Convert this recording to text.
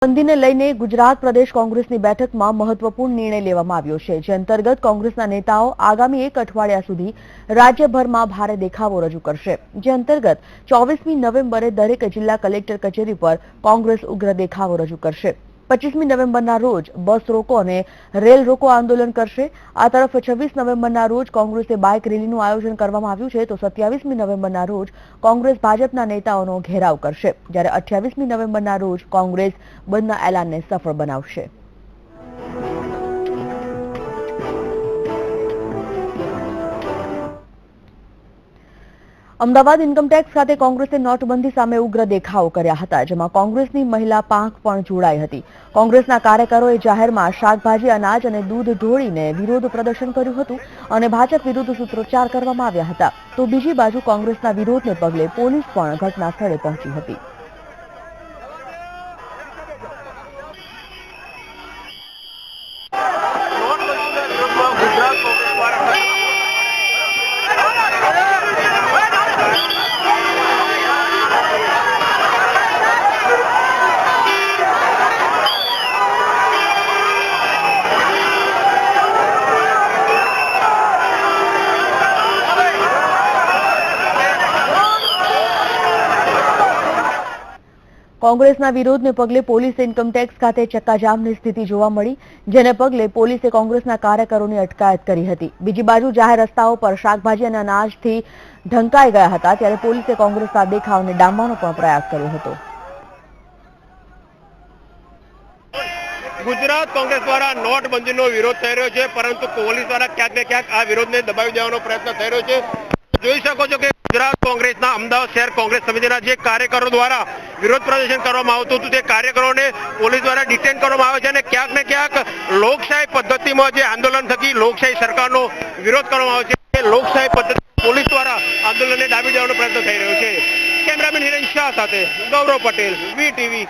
બંધીને લઈને ગુજરાત પ્રદેશ કોંગ્રેસની બેઠકમાં મહત્વપૂર્ણ નિર્ણય લેવામાં આવ્યો છે, જે અંતર્ગત કોંગ્રેસના નેતાઓ આગામી 1 અઠવાડિયા સુધી રાજ્યભરમાં ભારે દેખાવો રજૂ કરશે. જે અંતર્ગત 24મી નવેમ્બરે દરેક જિલ્લા કલેક્ટર કચેરી પર કોંગ્રેસ ઉગ્ર દેખાવો રજૂ કરશે. 25મી નવેમ્બરના રોજ બસ રોકો અને રેલ રોકો આંદોલન કરશે. આ તરફ 26 નવેમ્બરના રોજ કોંગ્રેસે બાઇક રેલીનું આયોજન કરવામાં આવ્યું છે, તો 27મી નવેમ્બરના રોજ કોંગ્રેસ ભાજપના નેતાઓનો ઘેરાવ કરશે, જ્યારે 28મી નવેમ્બરના રોજ કોંગ્રેસ બંધના એલાનને સફળ બનાવશે. અમદાવાદ ઇન્કમટેક્સ ખાતે કોંગ્રેસે નોટબંધી સામે ઉગ્ર દેખાવો કર્યા હતા, જેમાં કોંગ્રેસની મહિલા પાંખ પણ જોડાઈ હતી. કોંગ્રેસના કાર્યકરોએ જાહેરમાં શાકભાજી, અનાજ અને દૂધ ઢોળીને વિરોધ પ્રદર્શન કર્યું હતું અને ભાજપ વિરુદ્ધ સૂત્રોચ્ચાર કરવામાં આવ્યા હતા. તો બીજી બાજુ કોંગ્રેસના વિરોધને પગલે પોલીસ પણ ઘટના સ્થળે પહોંચી હતી. કોંગ્રેસના વિરોધને પગલે પોલીસે ઇન્કમટેક્સ ખાતે ચક્કાજામની સ્થિતિ જોવા મળી, જેને પગલે પોલીસે કોંગ્રેસના કાર્યકરોની અટકાયત કરી હતી. બીજી બાજુ જાહેર રસ્તાઓ પર શાકભાજી અને અનાજથી ઢંકાઈ ગયા હતા, ત્યારે પોલીસે કોંગ્રેસના દેખાવને ડામવાનો પણ પ્રયાસ કર્યો હતો. ગુજરાત કોંગ્રેસ દ્વારા નોટબંધીનો વિરોધ થઈ રહ્યો છે, પરંતુ પોલીસ દ્વારા ક્યાંક ને ક્યાંક આ વિરોધને દબાવી દેવાનો પ્રયત્ન થઈ રહ્યો છે. જોઈ શકો છો કે ગુજરાત કોંગ્રેસના અમદાવાદ શહેર કોંગ્રેસ સમિતિના જે કાર્યકરો દ્વારા વિરોધ પ્રદર્શન કરવામાં આવતું હતું, તે કાર્યકરોને પોલીસ દ્વારા ડિટેન કરવામાં આવે છે અને ક્યાંક ને ક્યાંક લોકશાહી પદ્ધતિમાં જે આંદોલન થકી લોકશાહી સરકારનો વિરોધ કરવામાં આવે છે, લોકશાહી પદ્ધતિ પોલીસ દ્વારા આંદોલનને ડામી દેવાનો પ્રયત્ન થઈ રહ્યો છે. કેમેરામેન હિરેન શાહ સાથે ગૌરવ પટેલ, વીટીવી.